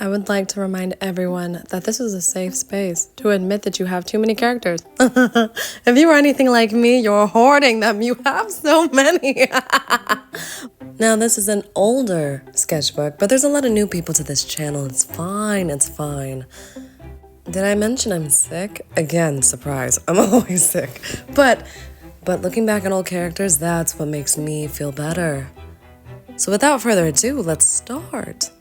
I would like to remind everyone that this is a safe space to admit that you have too many characters. If you are anything like me, you're hoarding them. You have so many. Now, this is an older sketchbook, but there's a lot of new people to this channel. It's fine, it's fine. Did I mention I'm sick? Again, surprise, I'm always sick. But looking back at old characters, that's what makes me feel better. So without further ado, let's start.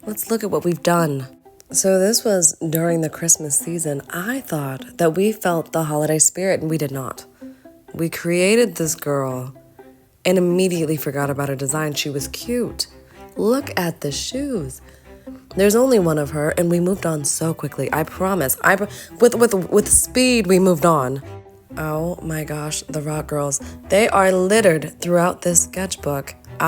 Let's look at what we've done. So this was during the Christmas season. I thought that we felt the holiday spirit, and we did not. We created this girl and immediately forgot about her design. She was cute. Look at the shoes. There's only one of her, and we moved on so quickly. I promise. With speed, we moved on. Oh my gosh, the rock girls. They are littered throughout this sketchbook. We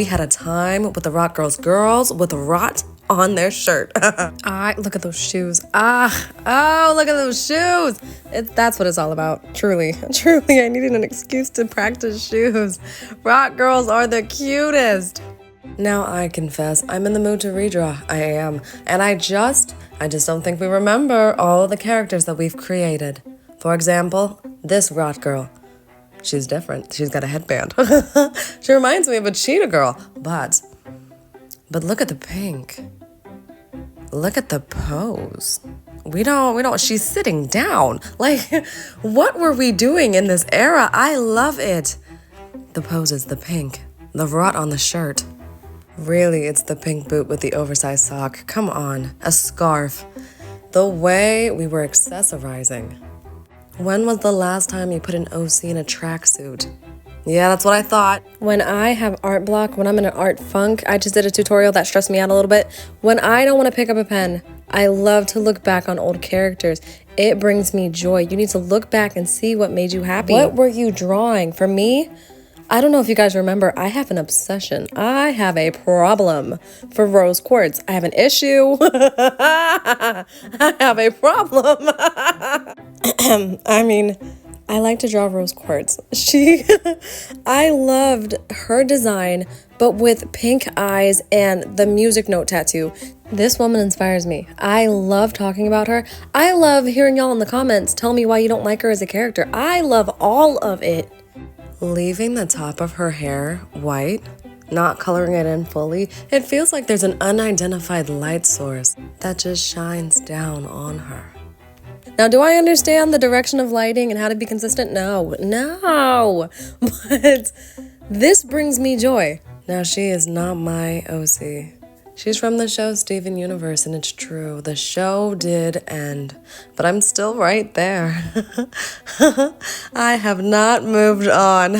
had a time with the rock girls with rot on their shirt. Look at those shoes. Look at those shoes. That's what it's all about. Truly, I needed an excuse to practice shoes. Rock girls are the cutest. Now I confess, I'm in the mood to redraw. I am. And I just don't think we remember all the characters that we've created. For example, this rot girl. She's different. She's got a headband. She reminds me of a cheetah girl. But look at the pink. Look at the pose. We don't, she's sitting down. Like, what were we doing in this era? I love it. The poses, the pink, the rot on the shirt. Really, it's the pink boot with the oversized sock. Come on, a scarf. The way we were accessorizing. When was the last time you put an OC in a tracksuit? Yeah, that's what I thought. When I have art block, when I'm in an art funk, I just did a tutorial that stressed me out a little bit. When I don't want to pick up a pen, I love to look back on old characters. It brings me joy. You need to look back and see what made you happy. What were you drawing? For me, I don't know if you guys remember, I have an obsession. I have a problem for rose quartz. I have an issue. I have a problem. I like to draw rose quartz. I loved her design, but with pink eyes and the music note tattoo. This woman inspires me. I love talking about her. I love hearing y'all in the comments tell me why you don't like her as a character. I love all of it. Leaving the top of her hair white, not coloring it in fully, it feels like there's an unidentified light source that just shines down on her. Now, do I understand the direction of lighting and how to be consistent? No. But this brings me joy. Now, she is not my OC. She's from the show Steven Universe, and it's true. The show did end, but I'm still right there. I have not moved on.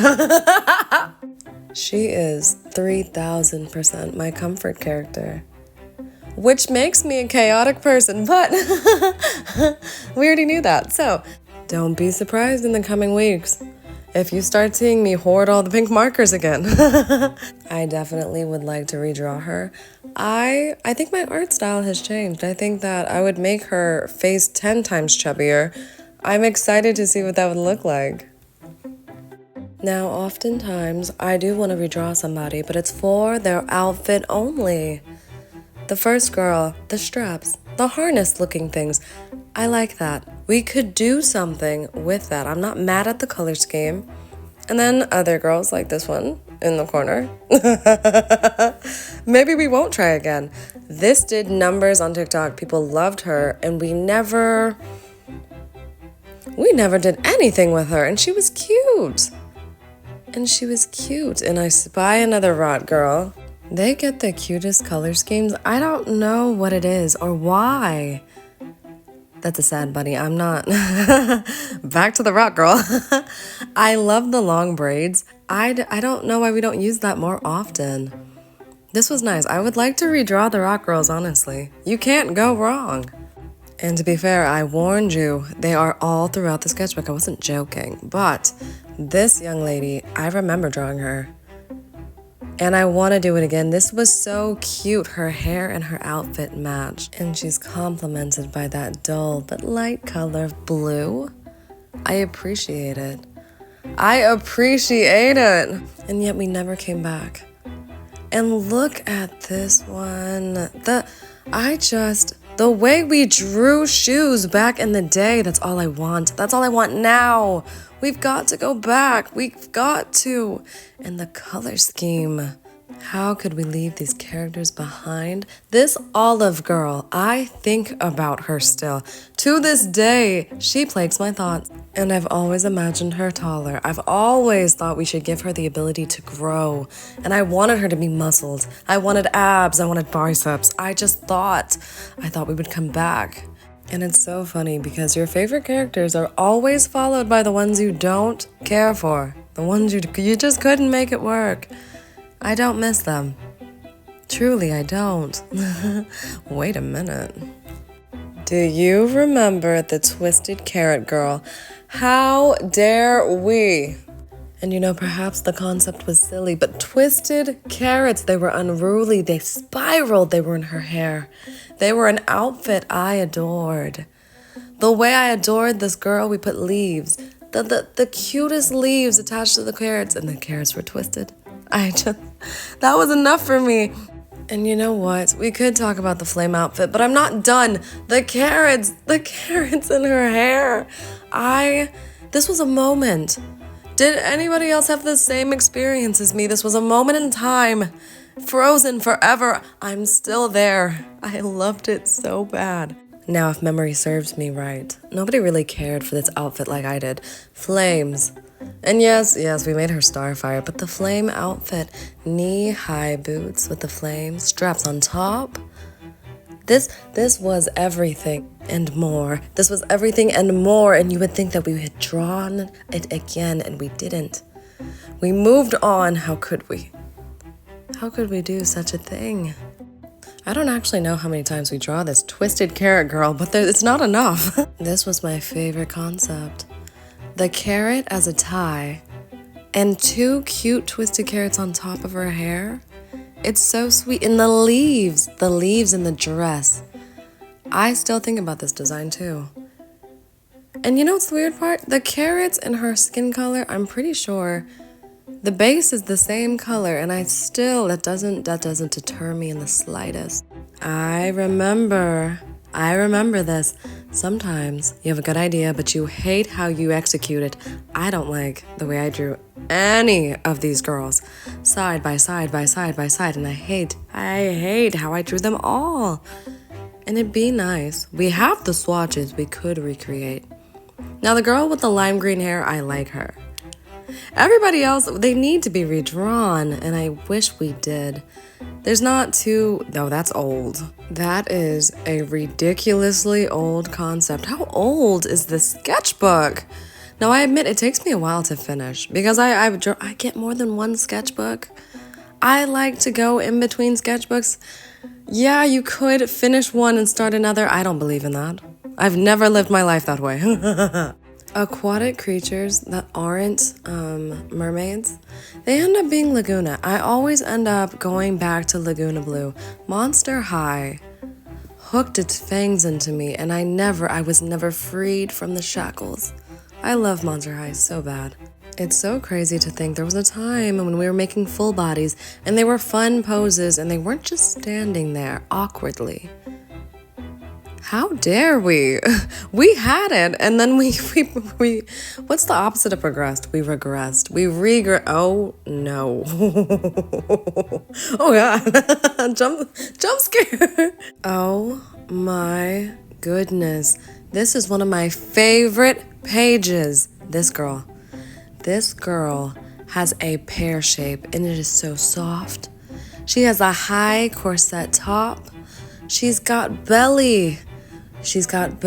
She is 3,000% my comfort character, which makes me a chaotic person, but we already knew that. So don't be surprised in the coming weeks if you start seeing me hoard all the pink markers again. I definitely would like to redraw her. I think my art style has changed. I think that I would make her face 10 times chubbier. I'm excited to see what that would look like. Now, oftentimes, I do want to redraw somebody, but it's for their outfit only. The first girl, the straps, the harness-looking things. I like that. We could do something with that. I'm not mad at the color scheme. And then other girls like this one in the corner. Maybe we won't try again. This did numbers on TikTok. People loved her, and we never did anything with her, and she was cute. And I spy another rot girl. They get the cutest color schemes. I don't know what it is or why. That's a sad bunny. I'm not. Back to the rock girl. I love the long braids. I don't know why we don't use that more often. This was nice. I would like to redraw the rock girls, honestly. You can't go wrong. And to be fair, I warned you. They are all throughout the sketchbook. I wasn't joking. But this young lady, I remember drawing her. And I want to do it again. This was so cute. Her hair and her outfit match. And she's complemented by that dull but light color of blue. I appreciate it. And yet we never came back. And look at this one. The way we drew shoes back in the day, that's all I want. That's all I want now. We've got to go back. We've got to. And the color scheme. How could we leave these characters behind? This olive girl, I think about her still. To this day, she plagues my thoughts. And I've always imagined her taller. I've always thought we should give her the ability to grow. And I wanted her to be muscled. I wanted abs. I wanted biceps. I thought we would come back. And it's so funny because your favorite characters are always followed by the ones you don't care for. The ones you just couldn't make it work. I don't miss them. Truly, I don't. Wait a minute. Do you remember the Twisted Carrot Girl? How dare we? And you know, perhaps the concept was silly, but twisted carrots, they were unruly, they spiraled, they were in her hair. They were an outfit I adored. The way I adored this girl, we put leaves. The cutest leaves attached to the carrots, and the carrots were twisted. That was enough for me. And you know what? We could talk about the flame outfit, but I'm not done. The carrots in her hair. This was a moment. Did anybody else have the same experience as me? This was a moment in time. Frozen forever. I'm still there. I loved it so bad. Now, if memory serves me right, nobody really cared for this outfit like I did. Flames. And yes, we made her Starfire, but the flame outfit, knee-high boots with the flames, straps on top. This was everything and more. This was everything and more, and you would think that we had drawn it again, and we didn't. We moved on. How could we? How could we do such a thing? I don't actually know how many times we draw this Twisted Carrot Girl, but it's not enough. This was my favorite concept. The carrot as a tie, and two cute twisted carrots on top of her hair. It's so sweet. And the leaves in the dress. I still think about this design too. And you know what's the weird part? The carrots and her skin color, I'm pretty sure the base is the same color, and that doesn't deter me in the slightest. I remember this. Sometimes you have a good idea, but you hate how you execute it. I don't like the way I drew any of these girls side by side, and I hate how I drew them all. And it'd be nice. We have the swatches we could recreate. Now the girl with the lime green hair, I like her. Everybody else, they need to be redrawn, and I wish we did. There's not too... No, that's old. That is a ridiculously old concept. How old is this sketchbook? Now, I admit it takes me a while to finish because I get more than one sketchbook. I like to go in between sketchbooks. Yeah, you could finish one and start another. I don't believe in that. I've never lived my life that way. Aquatic creatures that aren't mermaids, they end up being Laguna. I always end up going back to Laguna Blue. Monster High hooked its fangs into me, and I was never freed from the shackles. I love Monster High so bad. It's so crazy to think there was a time when we were making full bodies, and they were fun poses, and they weren't just standing there awkwardly. How dare we? We had it, and then we what's the opposite of progressed? We regressed. Oh no. Oh god. Jump scare. Oh my goodness. This is one of my favorite pages. This girl has a pear shape, and it is so soft. She has a high corset top. She's got belly. She's got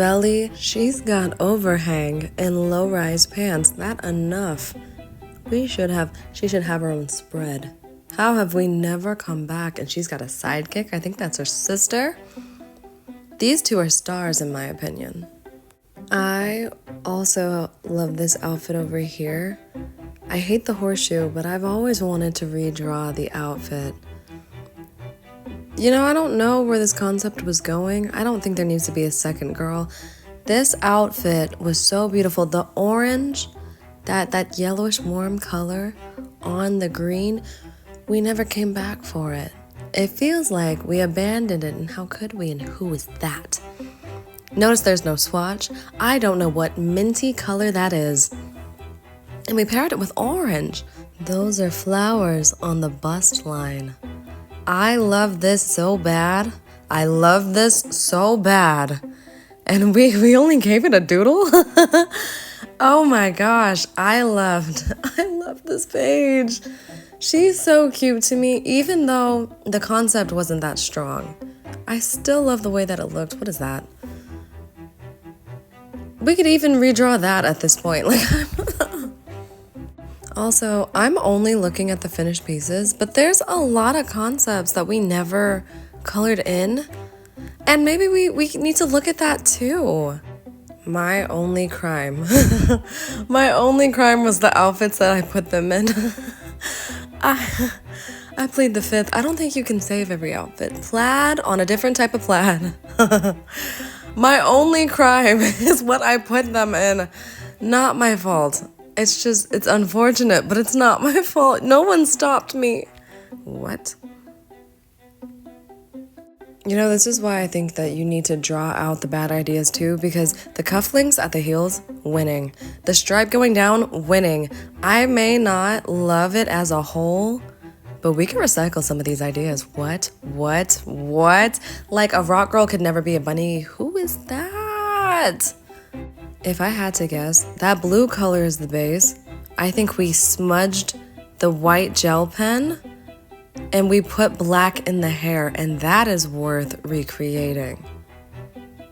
overhang and low-rise pants. That enough. She should have her own spread. How have we never come back? And she's got a sidekick. I think that's her sister. These two are stars in my opinion. I also love this outfit over here. I hate the horseshoe, but I've always wanted to redraw the outfit. You know, I don't know where this concept was going. I don't think there needs to be a second girl. This outfit was so beautiful. The orange, that yellowish warm color on the green we never came back for it. It feels like we abandoned it, and how could we, and who is that? Notice there's no swatch. I don't know what minty color that is. And we paired it with orange. Those are flowers on the bust line. I love this so bad. I love this so bad. And we only gave it a doodle? Oh my gosh, I love this page. She's so cute to me, even though the concept wasn't that strong. I still love the way that it looked. What is that? We could even redraw that at this point. Also, I'm only looking at the finished pieces, but there's a lot of concepts that we never colored in. And maybe we need to look at that too. My only crime. My only crime was the outfits that I put them in. I plead the fifth. I don't think you can save every outfit. Plaid on a different type of plaid. My only crime is what I put them in. Not my fault. It's unfortunate, but it's not my fault. No one stopped me. What? You know, this is why I think that you need to draw out the bad ideas too, because the cufflinks at the heels, winning. The stripe going down, winning. I may not love it as a whole, but we can recycle some of these ideas. What? Like a rock girl could never be a bunny. Who is that? If I had to guess, that blue color is the base. I think we smudged the white gel pen and we put black in the hair, and that is worth recreating.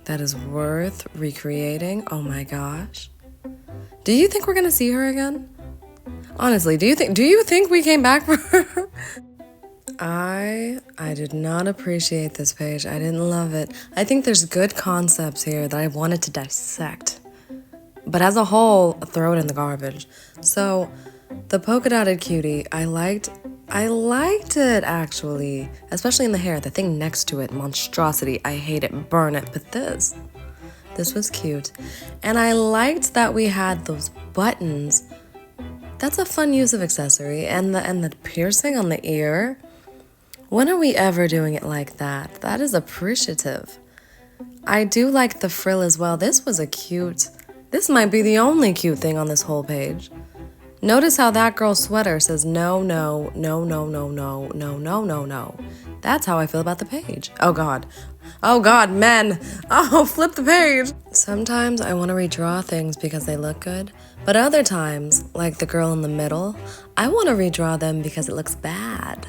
That is worth recreating. Oh my gosh. Do you think we're gonna see her again? Honestly, do you think we came back for her? I did not appreciate this page. I didn't love it. I think there's good concepts here that I wanted to dissect. But as a whole, throw it in the garbage. So, the polka dotted cutie, I liked it actually. Especially in the hair, the thing next to it, monstrosity. I hate it, burn it. But this was cute. And I liked that we had those buttons. That's a fun use of accessory. And the piercing on the ear. When are we ever doing it like that? That is appreciative. I do like the frill as well. This might be the only cute thing on this whole page. Notice how that girl's sweater says no, no, no, no, no, no, no, no, no, no. That's how I feel about the page. Oh God, men. Oh, flip the page. Sometimes I want to redraw things because they look good, but other times, like the girl in the middle, I want to redraw them because it looks bad.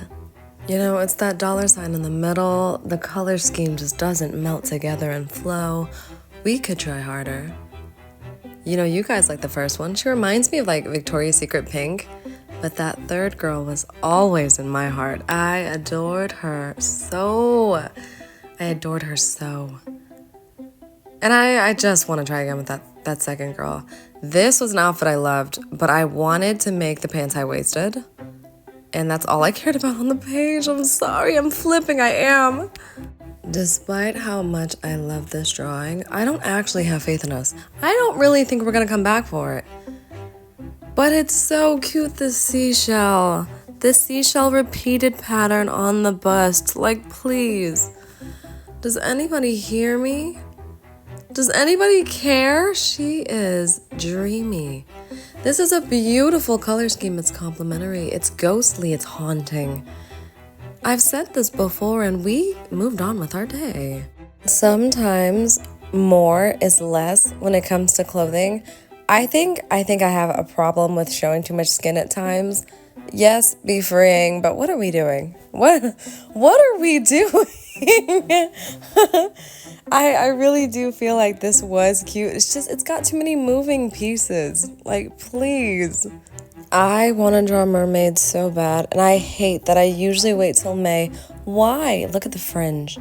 You know, it's that dollar sign in the middle. The color scheme just doesn't melt together and flow. We could try harder. You know, you guys like the first one. She reminds me of like Victoria's Secret Pink, but that third girl was always in my heart. I adored her so. And I just want to try again with that second girl. This was an outfit I loved, but I wanted to make the pants high-waisted. And that's all I cared about on the page. I'm sorry, I'm flipping, I am. Despite how much I love this drawing, I don't actually have faith in us. I don't really think we're gonna come back for it. But it's so cute, this seashell. This seashell repeated pattern on the bust. Like, please. Does anybody hear me? Does anybody care? She is dreamy. This is a beautiful color scheme. It's complementary. It's ghostly. It's haunting. I've said this before and we moved on with our day. Sometimes more is less when it comes to clothing. I think I have a problem with showing too much skin at times. Yes, be freeing, but what are we doing? What are we doing? I really do feel like this was cute. It's got too many moving pieces. Like, please. I want to draw Mermaid so bad, and I hate that I usually wait till May. Why? Look at the fringe.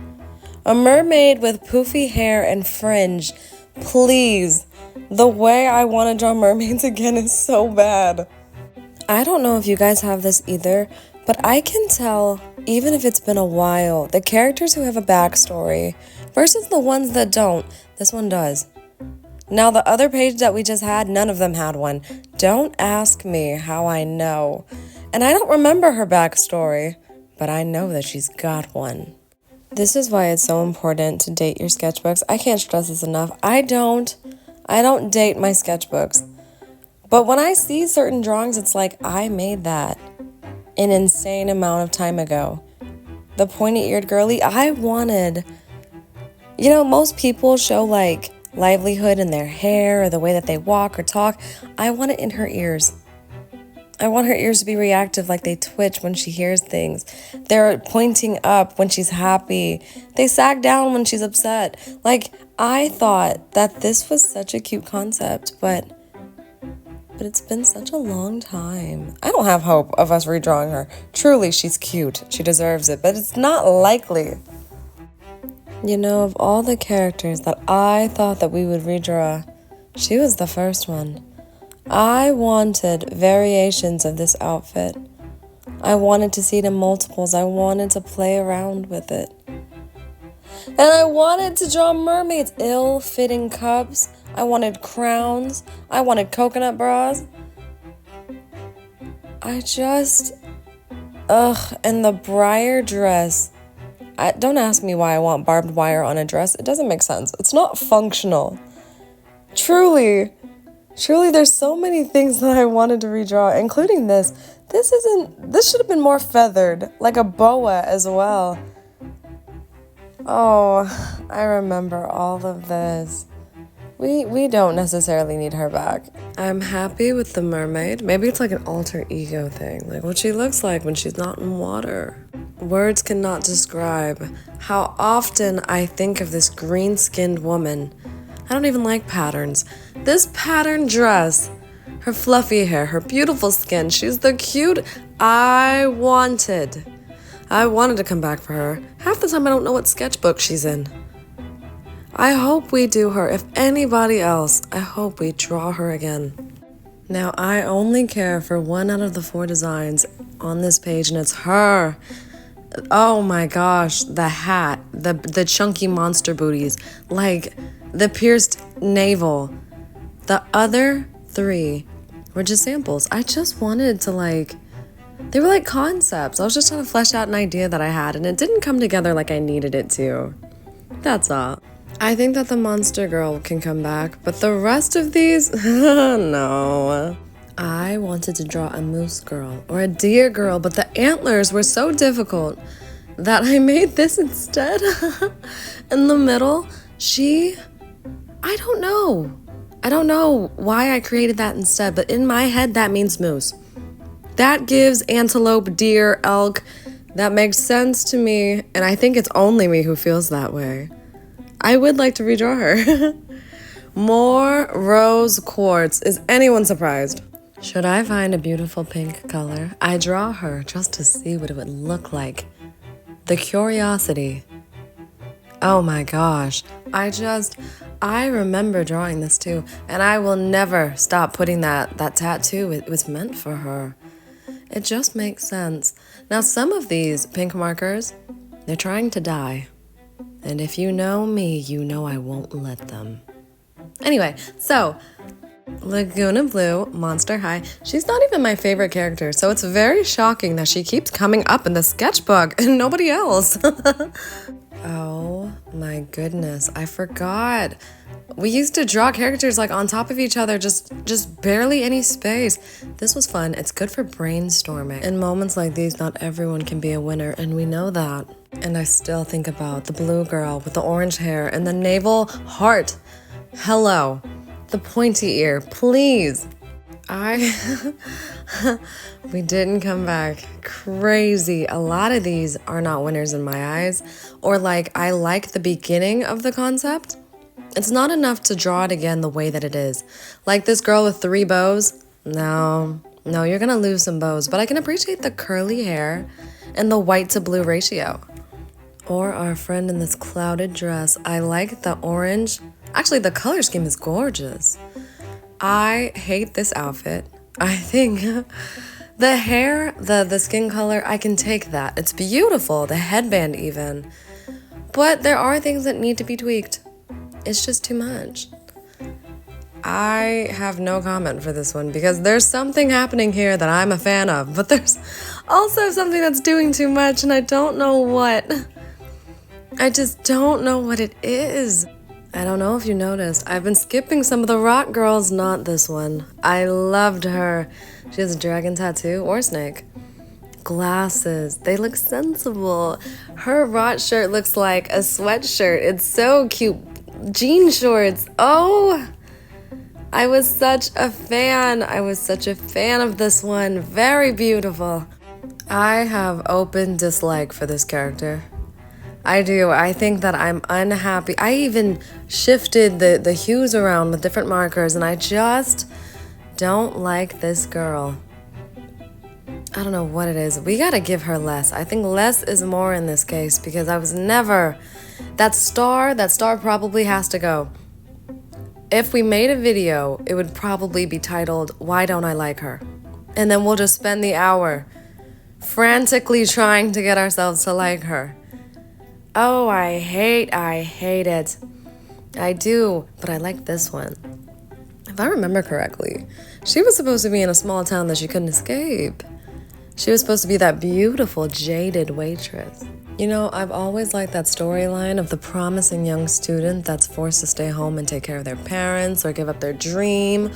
A mermaid with poofy hair and fringe. Please. The way I want to draw mermaids again is so bad. I don't know if you guys have this either, but I can tell, even if it's been a while, the characters who have a backstory versus the ones that don't. This one does. Now, the other page that we just had, none of them had one. Don't ask me how I know. And I don't remember her backstory, but I know that she's got one. This is why it's so important to date your sketchbooks. I can't stress this enough. I don't date my sketchbooks. But when I see certain drawings, it's like I made that an insane amount of time ago. The pointy-eared girly, I wanted... You know, most people show like livelihood in their hair or the way that they walk or talk. I want it in her ears. I want her ears to be reactive, like they twitch when she hears things. They're pointing up when she's happy. They sag down when she's upset. Like, I thought that this was such a cute concept, but it's been such a long time. I don't have hope of us redrawing her. Truly, she's cute. She deserves it, but it's not likely. You know, of all the characters that I thought that we would redraw, she was the first one. I wanted variations of this outfit. I wanted to see it in multiples. I wanted to play around with it. And I wanted to draw mermaids, ill-fitting cups. I wanted crowns. I wanted coconut bras. And the Briar dress. Don't ask me why I want barbed wire on a dress. It doesn't make sense. It's not functional. Truly, there's so many things that I wanted to redraw, including this. This should have been more feathered, like a boa as well. Oh, I remember all of this. We don't necessarily need her back. I'm happy with the mermaid. Maybe it's like an alter ego thing, like what she looks like when she's not in water. Words cannot describe how often I think of this green-skinned woman. I don't even like patterns. This pattern dress, her fluffy hair, her beautiful skin, she's the cute I wanted to come back for her. Half the time I don't know what sketchbook she's in. I hope we do her. If anybody else, I hope we draw her again. Now, I only care for one out of the 4 designs on this page, and it's her. Oh my gosh, the hat, the chunky monster booties, like the pierced navel. The other 3 were just samples. I just wanted to they were like concepts. I was just trying to flesh out an idea that I had, and it didn't come together like I needed it to. That's all. I think that the monster girl can come back, but the rest of these, no. I wanted to draw a moose girl or a deer girl, but the antlers were so difficult that I made this instead. In the middle, I don't know why I created that instead, but in my head, that means moose. That gives antelope, deer, elk. That makes sense to me, and I think it's only me who feels that way. I would like to redraw her. More rose quartz. Is anyone surprised? Should I find a beautiful pink color, I draw her just to see what it would look like. The curiosity. Oh my gosh. I remember drawing this too, and I will never stop putting that tattoo. It was meant for her. It just makes sense. Now, some of these pink markers, they're trying to die. And if you know me, you know I won't let them. Anyway, so Laguna Blue, Monster High. She's not even my favorite character, so it's very shocking that she keeps coming up in the sketchbook and nobody else. Oh my goodness, I forgot. We used to draw characters like on top of each other, just barely any space. This was fun. It's good for brainstorming. In moments like these, not everyone can be a winner, and we know that. And I still think about the blue girl with the orange hair and the navel heart. Hello. The pointy ear, please. We didn't come back. Crazy. A lot of these are not winners in my eyes. Or I like the beginning of the concept. It's not enough to draw it again the way that it is. Like this girl with 3 bows. No, you're gonna lose some bows. But I can appreciate the curly hair and the white to blue ratio. Or our friend in this clouded dress. I like the orange. Actually, the color scheme is gorgeous. I hate this outfit. I think the hair, the skin color, I can take that. It's beautiful, the headband even. But there are things that need to be tweaked. It's just too much. I have no comment for this one because there's something happening here that I'm a fan of, but there's also something that's doing too much and I don't know what. I just don't know what it is. I don't know if you noticed, I've been skipping some of the rock girls, not this one. I loved her. She has a dragon tattoo or snake. Glasses, they look sensible. Her rot shirt looks like a sweatshirt. It's so cute. Jean shorts. Oh, I was such a fan. I was such a fan of this one. Very beautiful. I have open dislike for this character. I do. I think that I'm unhappy. I even shifted the hues around with different markers, and I just don't like this girl. I don't know what it is. We gotta give her less. I think less is more in this case because I was never... That star probably has to go. If we made a video, it would probably be titled, Why Don't I Like Her? And then we'll just spend the hour frantically trying to get ourselves to like her. Oh, I hate it. I do, but I like this one. If I remember correctly, she was supposed to be in a small town that she couldn't escape. She was supposed to be that beautiful, jaded waitress. You know, I've always liked that storyline of the promising young student that's forced to stay home and take care of their parents or give up their dream,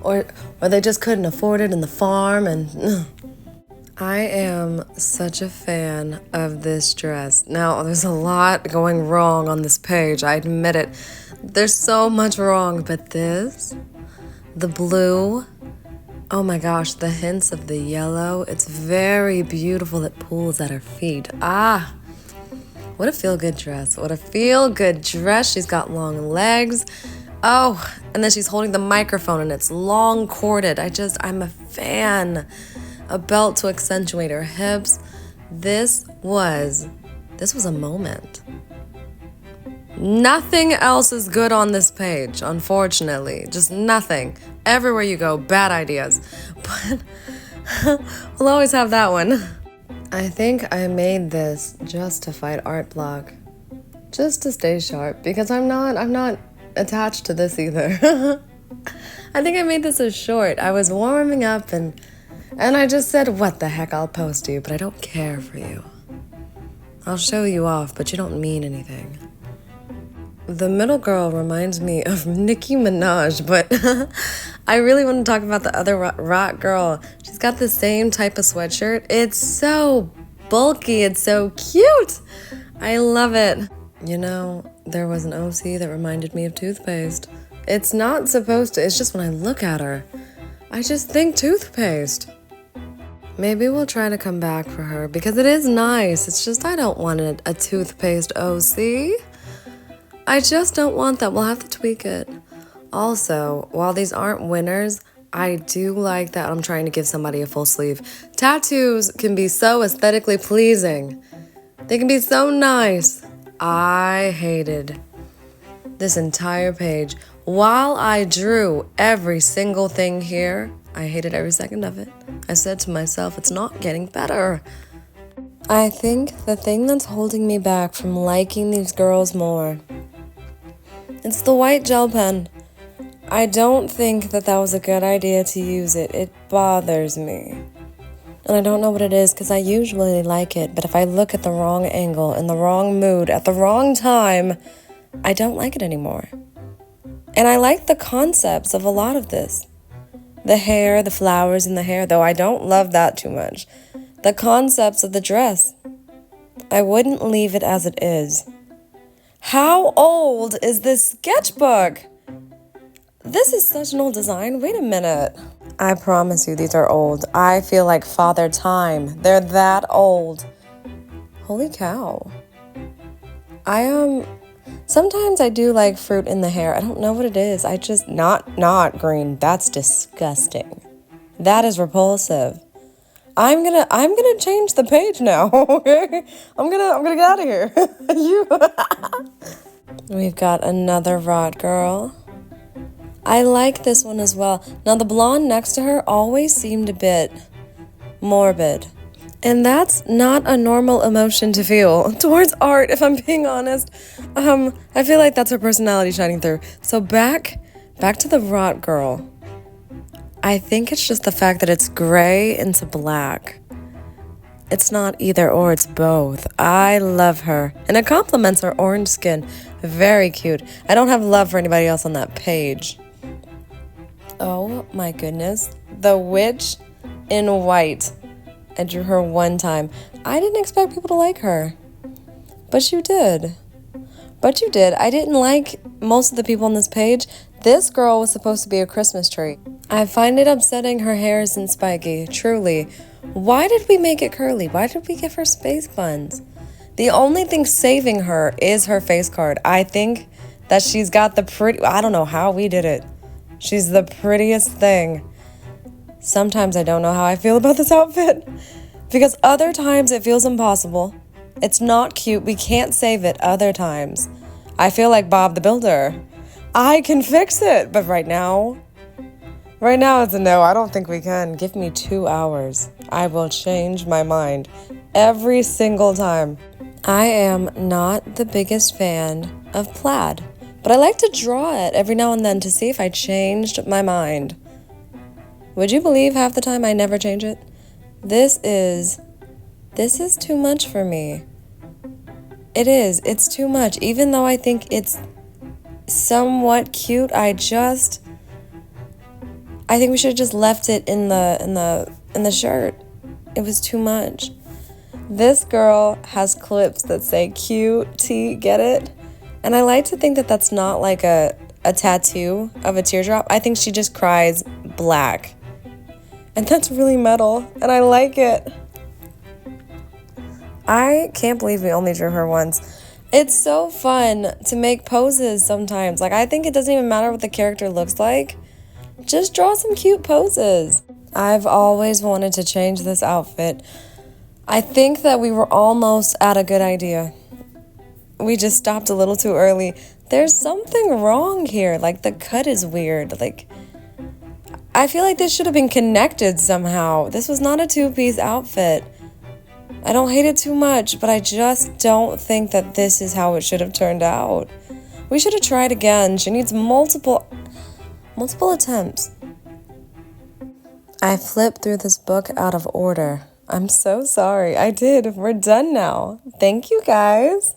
or they just couldn't afford it in the farm and... I am such a fan of this dress. Now, there's a lot going wrong on this page, I admit it. There's so much wrong, but this, the blue, oh my gosh, the hints of the yellow, it's very beautiful. It pulls at her feet. Ah, what a feel-good dress. What a feel-good dress. She's got long legs. Oh, and then she's holding the microphone and it's long corded. I'm a fan. A belt to accentuate her hips. This was a moment. Nothing else is good on this page, unfortunately. Just nothing. Everywhere you go, bad ideas. But we'll always have that one. I think I made this just to fight art block. Just to stay sharp, because I'm not attached to this either. I think I made this a short. I was warming up and I just said, what the heck, I'll post you, but I don't care for you. I'll show you off, but you don't mean anything. The middle girl reminds me of Nicki Minaj, but I really want to talk about the other rock girl. She's got the same type of sweatshirt. It's so bulky. It's so cute. I love it. You know, there was an OC that reminded me of toothpaste. It's not supposed to. It's just when I look at her, I just think toothpaste. Maybe we'll try to come back for her because it is nice. It's just I don't want a toothpaste OC. I just don't want that. We'll have to tweak it. Also, while these aren't winners, I do like that I'm trying to give somebody a full sleeve. Tattoos can be so aesthetically pleasing. They can be so nice. I hated this entire page. While I drew every single thing here, I hated every second of it. I said to myself, it's not getting better. I think the thing that's holding me back from liking these girls more, it's the white gel pen. I don't think that was a good idea to use it. It bothers me. And I don't know what it is because I usually like it, but if I look at the wrong angle, in the wrong mood, at the wrong time, I don't like it anymore. And I like the concepts of a lot of this. The hair, the flowers in the hair, though I don't love that too much. The concepts of the dress. I wouldn't leave it as it is. How old is this sketchbook? This is such an old design. Wait a minute. I promise you these are old. I feel like Father Time. They're that old. Holy cow. Sometimes I do like fruit in the hair. I don't know what it is. I just not green. That's disgusting. That is repulsive. I'm gonna change the page now. Okay? I'm gonna get out of here. We've got another rot girl. I like this one as well. Now the blonde next to her always seemed a bit morbid. And that's not a normal emotion to feel towards art, if I'm being honest. I feel like that's her personality shining through. So back Back to the rot girl. I think it's just the fact that it's gray into black. It's not either or, it's both. I love her. And it complements her orange skin. Very cute. I don't have love for anybody else on that page. Oh my goodness. The witch in white. I drew her one time. I didn't expect people to like her. But you did. I didn't like most of the people on this page. This girl was supposed to be a Christmas tree. I find it upsetting her hair isn't spiky, truly. Why did we make it curly? Why did we give her space buns? The only thing saving her is her face card. I think that she's got the pretty... I don't know how we did it. She's the prettiest thing. Sometimes I don't know how I feel about this outfit. Because other times it feels impossible. It's not cute. We can't save it other times. I feel like Bob the Builder. I can fix it. But right now it's a no. I don't think we can. Give me 2 hours. I will change my mind every single time. I am not the biggest fan of plaid, but I like to draw it every now and then to see if I changed my mind. Would you believe half the time I never change it? This is too much for me. It is. It's too much. Even though I think it's somewhat cute, I think we should have just left it in the shirt. It was too much. This girl has clips that say QT, get it? And I like to think that that's not like a tattoo of a teardrop. I think she just cries black. And that's really metal, and I like it. I can't believe we only drew her once. It's so fun to make poses sometimes. Like, I think it doesn't even matter what the character looks like. Just draw some cute poses. I've always wanted to change this outfit. I think that we were almost at a good idea. We just stopped a little too early. There's something wrong here. Like, the cut is weird. Like, I feel like this should have been connected somehow. This was not a two-piece outfit. I don't hate it too much, but I just don't think that this is how it should have turned out. We should have tried again. She needs multiple attempts. I flipped through this book out of order. I'm so sorry. I did. We're done now. Thank you, guys.